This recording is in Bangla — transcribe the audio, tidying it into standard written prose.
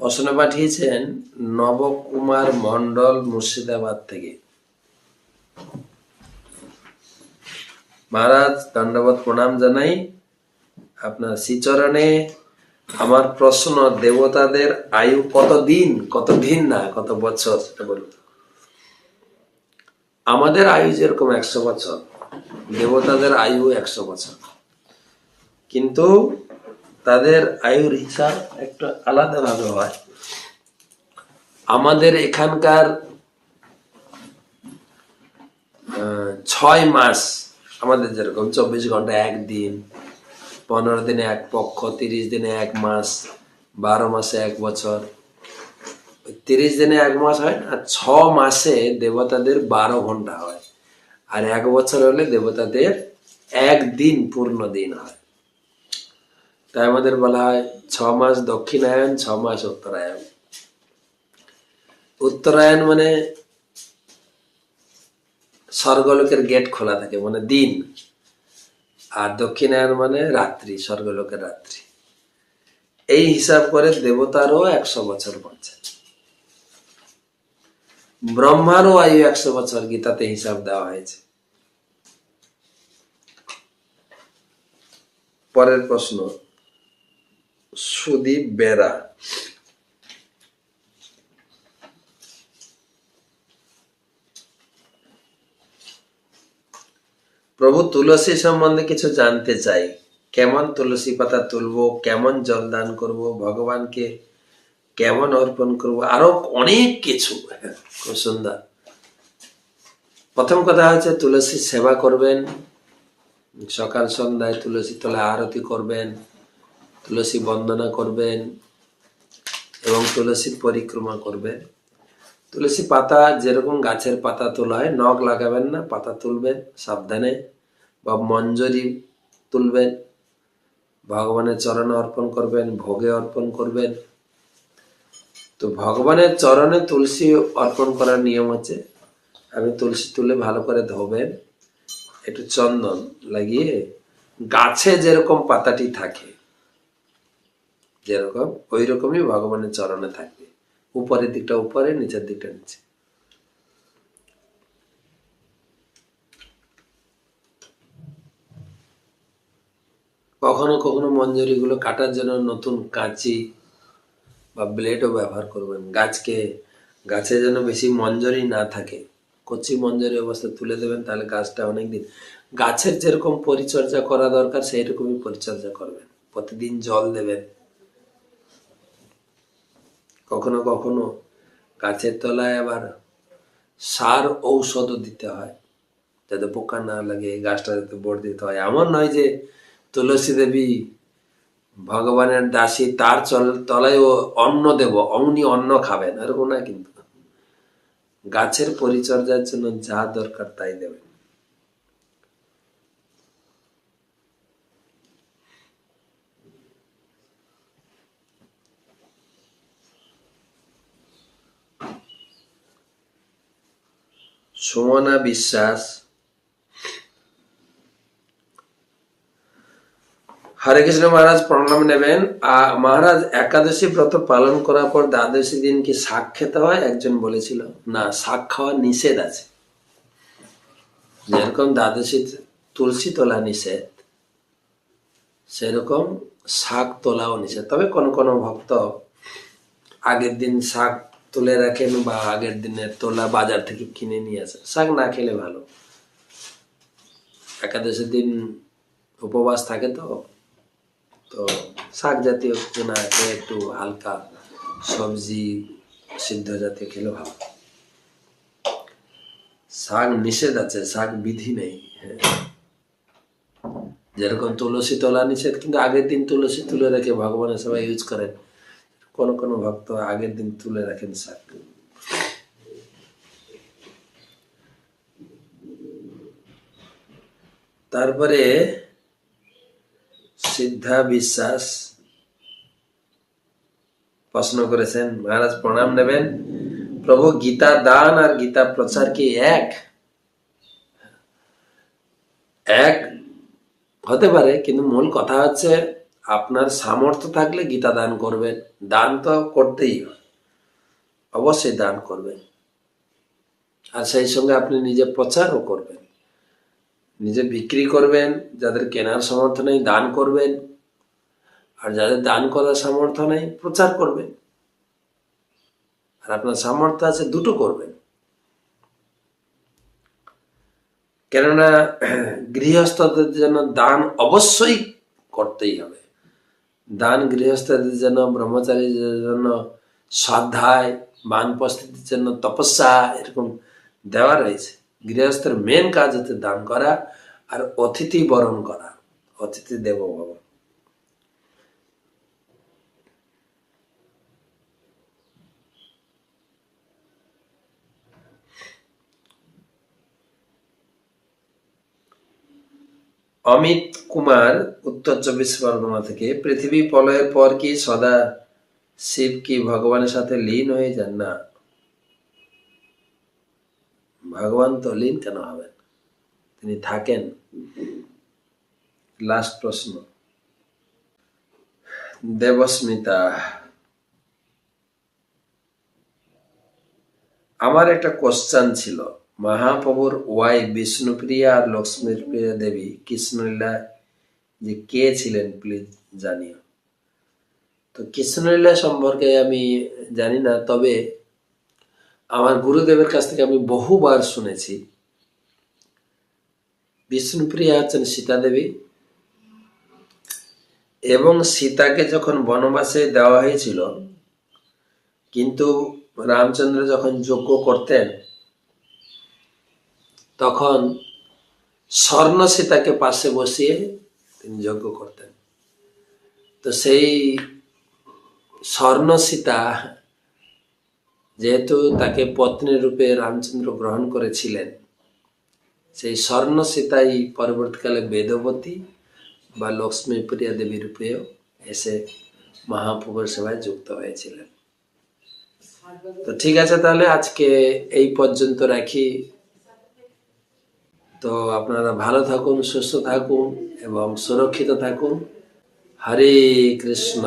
প্রশ্ন পাঠিয়েছেন নবকুমার মন্ডল মুর্শিদাবাদ থেকে। মহারাজ দণ্ডবত প্রণাম জানাই আপনার শ্রীচরণে। আমার প্রশ্ন, দেবতাদের আয়ু কতদিন না কত বছর সেটা বলুন। আমাদের আয়ু যেরকম 100 বছর, দেবতাদের আয়ু 100 বছর, কিন্তু তাদের আয়ুর হিসাব একটু আলাদা ভাবে হয়। আমাদের এখানকার 6 মাস, আমাদের যেরকম 24 ঘন্টা একদিন, 15 দিনে এক পক্ষ, 30 দিনে 1 মাস, 12 মাসে 1 বছর, 30 দিনে 1 মাস হয়, আর 6 মাসে দেবতাদের 12 ঘন্টা হয়, আর 1 বছর হলে দেবতাদের 1 দিন পূর্ণ দিন হয়। তাই আমাদের বলা হয় 6 মাস দক্ষিণায়ন, 6 মাস উত্তরায়ণ। উত্তরায়ণ মানে স্বর্গলোকের গেট খোলা থাকে, মানে দিন, আর দক্ষিণায়ন মানে রাত্রি, স্বর্গলোকের রাত্রি। এই হিসাব করে দেবতারও 100 বছর পড়ছে, ব্রহ্মারও আয়ু 100 বছর, গীতাতে হিসাব দেওয়া হয়েছে। পরের প্রশ্ন, সুদীপ বেরা, প্রভু তুলসী সম্বন্ধে কিছু জানতে চাই। কেমন তুলসী পাতা তুলবো, কেমন জল দান করব, ভগবানকে কেমন অর্পণ করব, আরো অনেক কিছু। খুব সুন্দর। প্রথম কথা হচ্ছে তুলসী সেবা করবেন, সকাল সন্ধ্যায় তুলসী তলায় আরতি করবেন, তুলসী বন্দনা করবেন এবং তুলসীর পরিক্রমা করবেন। তুলসী পাতা যেরকম গাছের পাতা তোলা হয়, নখ লাগাবেন না, পাতা তুলবেন সাবধানে, বা মঞ্জরি তুলবেন, ভগবানের চরণে অর্পণ করবেন, ভোগে অর্পণ করবেন। তো ভগবানের চরণে তুলসী অর্পণ করার নিয়ম আছে। আপনি তুলসী তুলে ভালো করে ধোবেন, একটু চন্দন লাগিয়ে, গাছে যেরকম পাতাটি থাকে যেরকম, ওই রকমই ভগবানের চরণে থাকবে। উপরের দিকটা উপরে, নিচের দিকটা নিচে। কখনো কখনো মঞ্জরি গুলো কাটার জন্য নতুন কাঁচি বা ব্লেডও ব্যবহার করবেন। গাছে যেন বেশি মঞ্জরি না থাকে, কচি মঞ্জরি অবস্থা তুলে দেবেন, তাহলে গাছটা অনেকদিন, গাছের যেরকম পরিচর্যা করা দরকার সেই রকমই পরিচর্যা করবেন। প্রতিদিন জল দেবেন। কখনো কখনো গাছের তলায় আবার সার ঔষধও দিতে হয়, যাতে পোকা না লাগে, গাছটা যাতে বর্ধিত হয়। এমন নয় যে তুলসী দেবী ভগবানের দাসী, তার তলায় ও অন্ন দেব, অমনি অন্ন খাবেন, এরকম না। কিন্তু গাছের পরিচর্যার জন্য যা দরকার তাই দেবেন। সুমনা বিশ্বাস, হরে কৃষ্ণ মহারাজ প্রণাম নেবেন। মহারাজ একাদশী ব্রত পালন করার পর দ্বাদশী দিন কি শাক খেতে হয়? একজন বলেছিল না, শাক খাওয়া নিষেধ আছে। যেরকম দ্বাদশী তুলসী তোলা নিষেধ, সেরকম শাক তোলাও নিষেধ। তবে কোন কোন ভক্ত আগের দিন শাক তুলে রাখেন, বা আগের দিনের তোলা বাজার থেকে কিনে নিয়ে আসেন। শাক না খেলে ভালো, একাদশীর দিন উপবাস থাকে, তো শাক জাতীয় কিছু না খেয়ে একটু হালকা সবজি সিদ্ধ জাতীয় খেলে ভালো। শাক নিষেধ আছে, শাক বিধি নেই। হ্যাঁ, যেরকম তুলসী তোলা নিষেধ, কিন্তু আগের দিন তুলসী তুলে রেখে ভগবানের সবাই ইউজ করেন। কোন কোন ভক্ত আগের দিন তুলে রাখেন শাক। তারপরে সিদ্ধা বিশ্বাস প্রশ্ন করেছেন, মহারাজ প্রণাম নেবেন। প্রভু গীতা দান আর গীতা প্রচার কি এক? এক হতে পারে, কিন্তু মূল কথা হচ্ছে আপনার সামর্থ্য থাকলে গীতা দান করবেন, দান তো করতেই হয়, অবশ্যই দান করবেন। আর সেই সঙ্গে আপনি নিজে প্রচারও করবেন, নিজে বিক্রি করবেন, যাদের কেনার সামর্থ্য নেই দান করবেন, আর যাদের দান করার সামর্থ্য নেই প্রচার করবেন। আর আপনার সামর্থ্য আছে দুটো করবেন, কেননা গৃহস্থদের জন্য দান অবশ্যই করতেই হবে। দান গৃহস্থদের জন্য, ব্রহ্মচারীদের জন্য স্বাধ্যায়, বানপ্রস্থিতির জন্য তপস্যা, এরকম দেওয়া রয়েছে। গৃহস্থের মেন কাজ হচ্ছে দান করা আর অতিথি বরণ করা, অতিথি দেব ভব। অমিত কুমার, উত্তর 24 পরগনা থেকে, পৃথিবী প্রলয়ের পর কি সদা শিব কি ভগবানের সাথে লীন হয়ে যান? না, ভগবান তো লীন কেন হবেন, তিনি থাকেন। লাস্ট প্রশ্ন, দেবস্মিতা, আমার একটা কোশ্চেন ছিল, মহাপ্রভুর ওয়াইফ বিষ্ণুপ্রিয়া আর লক্ষ্মীর প্রিয়া দেবী কৃষ্ণলীলা যে কে ছিলেন প্লিজ জানিও। তো কৃষ্ণলীলা সম্পর্কে আমি জানি না, তবে আমার গুরুদেবের কাছ থেকে আমি বহুবার শুনেছি বিষ্ণুপ্রিয়া হচ্ছেন সীতা দেবী, এবং সীতাকে যখন বনবাসে দেওয়া হয়েছিল, কিন্তু রামচন্দ্র যখন যজ্ঞ করতেন তখন স্বর্ণ সীতাকে পাশে বসিয়ে তিনি যজ্ঞ করতেন। তো সেই স্বর্ণ সীতা যেহেতু তাকে পত্নী রূপে রামচন্দ্র গ্রহণ করেছিলেন, সেই স্বর্ণ সীতাই পরবর্তীকালে বেদবতী বা লক্ষ্মীপ্রিয়া দেবী রূপেও এসে মহাপ্রভুর সেবায় যুক্ত হয়েছিলেন। তো ঠিক আছে, তাহলে আজকে এই পর্যন্ত রাখি। তো আপনারা ভালো থাকুন, সুস্থ থাকুন এবং সুরক্ষিত থাকুন। হরে কৃষ্ণ।